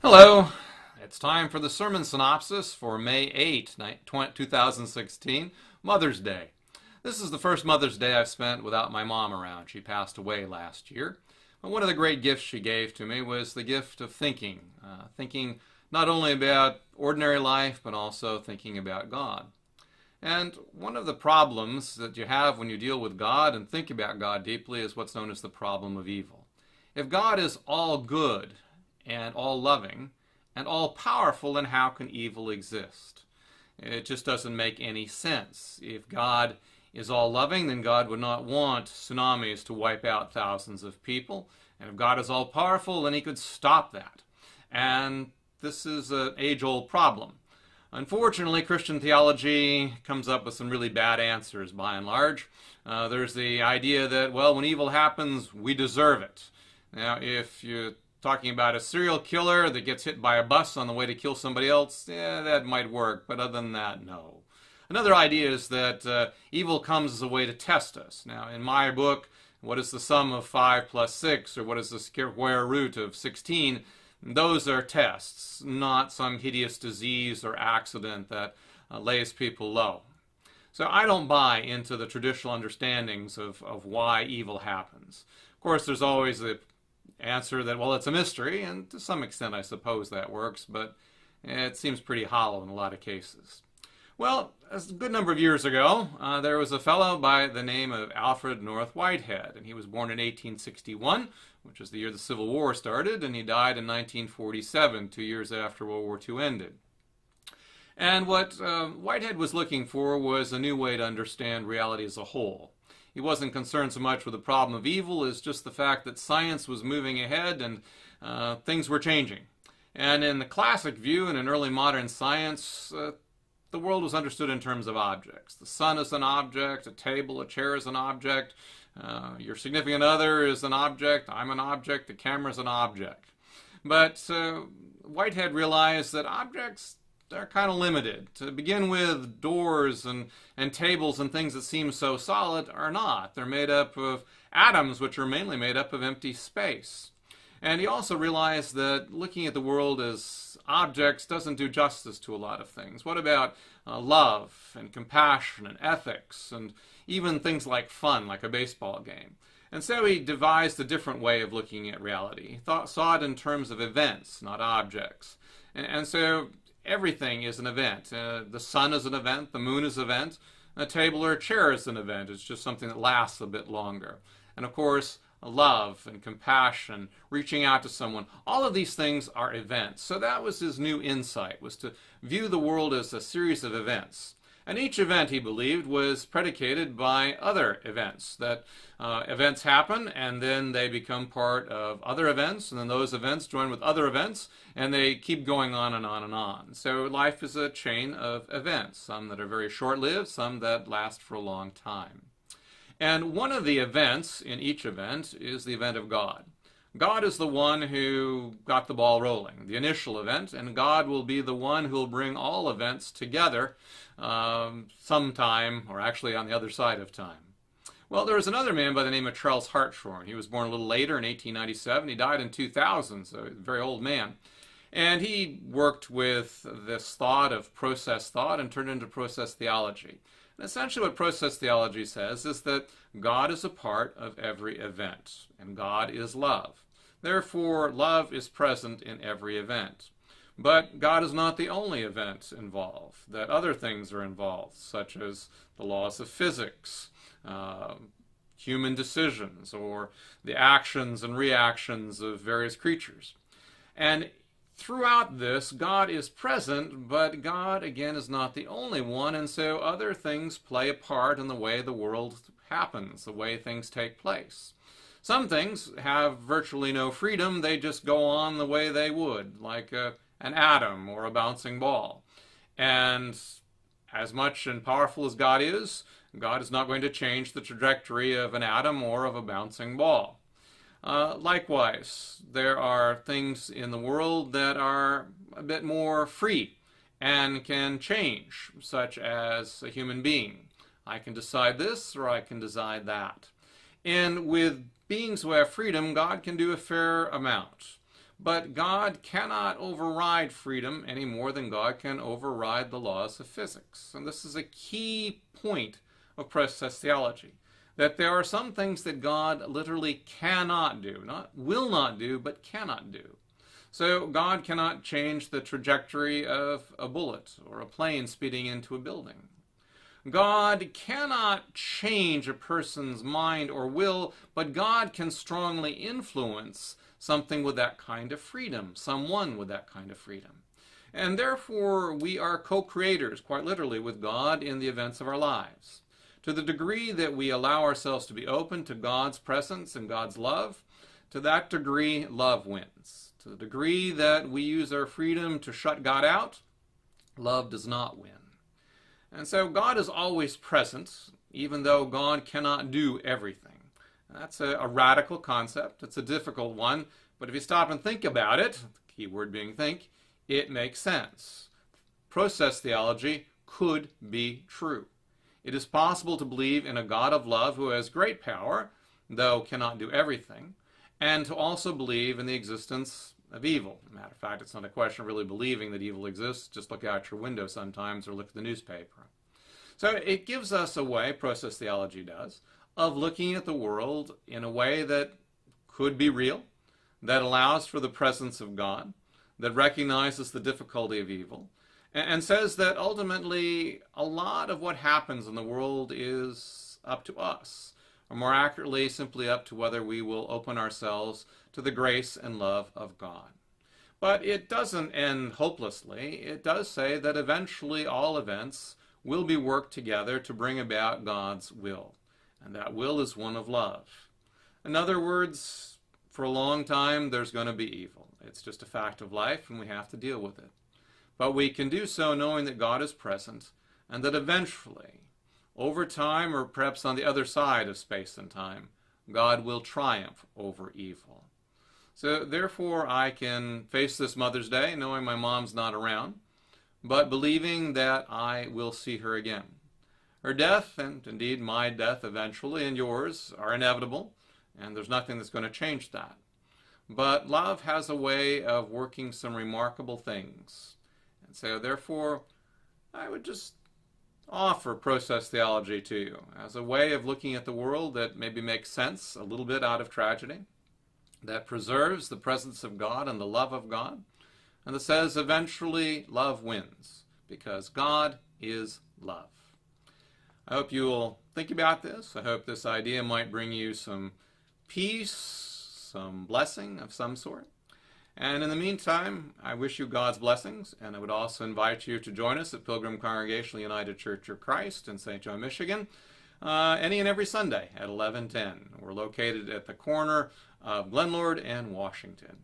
Hello, it's time for the sermon synopsis for May 8, 2016, Mother's Day. This is the first Mother's Day I've spent without my mom around. She passed away last year. But one of the great gifts she gave to me was the gift of thinking not only about ordinary life, but also thinking about God. And one of the problems that you have when you deal with God and think about God deeply is what's known as the problem of evil. If God is all good and all loving and all powerful, then how can evil exist? It just doesn't make any sense. If God is all loving, then God would not want tsunamis to wipe out thousands of people. And if God is all powerful, then he could stop that. And this is an age-old problem. Unfortunately, Christian theology comes up with some really bad answers by and large. There's the idea that, well, when evil happens, we deserve it. Now, if you're talking about a serial killer that gets hit by a bus on the way to kill somebody else, that might work, but other than that, no. Another idea is that evil comes as a way to test us. Now, in my book, What is the Sum of 5 plus 6, or what is the square root of 16, those are tests, not some hideous disease or accident that lays people low. So I don't buy into the traditional understandings of why evil happens. Of course, there's always the answer that, well, it's a mystery, and to some extent I suppose that works, but it seems pretty hollow in a lot of cases. Well, a good number of years ago, there was a fellow by the name of Alfred North Whitehead, and he was born in 1861, which is the year the Civil War started, and he died in 1947, 2 years after World War II ended. And what Whitehead was looking for was a new way to understand reality as a whole. He wasn't concerned so much with the problem of evil as just the fact that science was moving ahead and things were changing. And in the classic view, and in early modern science, the world was understood in terms of objects. The sun is an object, a table, a chair is an object, your significant other is an object, I'm an object, the camera is an object. But Whitehead realized that objects, they're kind of limited. To begin with, doors and tables and things that seem so solid are not. They're made up of atoms, which are mainly made up of empty space. And he also realized that looking at the world as objects doesn't do justice to a lot of things. What about love and compassion and ethics and even things like fun, like a baseball game? And so he devised a different way of looking at reality. He saw it in terms of events, not objects. And so everything is an event. The sun is an event, the moon is an event, a table or a chair is an event. It's just something that lasts a bit longer. And of course, love and compassion, reaching out to someone, all of these things are events. So that was his new insight, was to view the world as a series of events. And each event, he believed, was predicated by other events. That events happen, and then they become part of other events, and then those events join with other events, and they keep going on and on and on. So life is a chain of events, some that are very short-lived, some that last for a long time. And one of the events in each event is the event of God. God is the one who got the ball rolling, the initial event, and God will be the one who will bring all events together sometime, or actually on the other side of time. Well, there was another man by the name of Charles Hartshorne. He was born a little later in 1897. He died in 2000, so a very old man. And he worked with this thought of process thought and turned it into process theology. And essentially what process theology says is that God is a part of every event, and God is love. Therefore, love is present in every event. But God is not the only event involved, that other things are involved, such as the laws of physics, human decisions, or the actions and reactions of various creatures. And throughout this, God is present, but God, again, is not the only one, and so other things play a part in the way the world happens, the way things take place. Some things have virtually no freedom. They just go on the way they would, like an atom or a bouncing ball. And as much and powerful as God is not going to change the trajectory of an atom or of a bouncing ball. Likewise, there are things in the world that are a bit more free and can change, such as a human being. I can decide this or I can decide that. And with beings who have freedom, God can do a fair amount. But God cannot override freedom any more than God can override the laws of physics. And this is a key point of process theology, that there are some things that God literally cannot do, not will not do, but cannot do. So God cannot change the trajectory of a bullet or a plane speeding into a building. God cannot change a person's mind or will, but God can strongly influence something with that kind of freedom, someone with that kind of freedom. And therefore, we are co-creators, quite literally, with God in the events of our lives. To the degree that we allow ourselves to be open to God's presence and God's love, to that degree, love wins. To the degree that we use our freedom to shut God out, love does not win. And so God is always present, even though God cannot do everything. That's a radical concept. It's a difficult one, but if you stop and think about it, the key word being think, it makes sense. Process theology could be true. It is possible to believe in a God of love who has great power, though cannot do everything, and to also believe in the existence of evil. Matter of fact, it's not a question of really believing that evil exists. Just look out your window sometimes or look at the newspaper. So it gives us a way, process theology does, of looking at the world in a way that could be real, that allows for the presence of God, that recognizes the difficulty of evil, and says that ultimately a lot of what happens in the world is up to us, or more accurately, simply up to whether we will open ourselves to the grace and love of God. But it doesn't end hopelessly. It does say that eventually all events will be worked together to bring about God's will. And that will is one of love. In other words, for a long time, there's going to be evil. It's just a fact of life, and we have to deal with it. But we can do so knowing that God is present, and that eventually, over time, or perhaps on the other side of space and time, God will triumph over evil. So therefore, I can face this Mother's Day knowing my mom's not around, but believing that I will see her again. Her death, and indeed my death eventually, and yours, are inevitable, and there's nothing that's going to change that. But love has a way of working some remarkable things. And so therefore, I would just offer process theology to you as a way of looking at the world that maybe makes sense a little bit out of tragedy, that preserves the presence of God and the love of God, and that says eventually love wins, because God is love. I hope you will think about this. I hope this idea might bring you some peace, some blessing of some sort. And in the meantime, I wish you God's blessings, and I would also invite you to join us at Pilgrim Congregational United Church of Christ in St. Joe, Michigan, any and every Sunday at 11:10. We're located at the corner of Glenlord and Washington.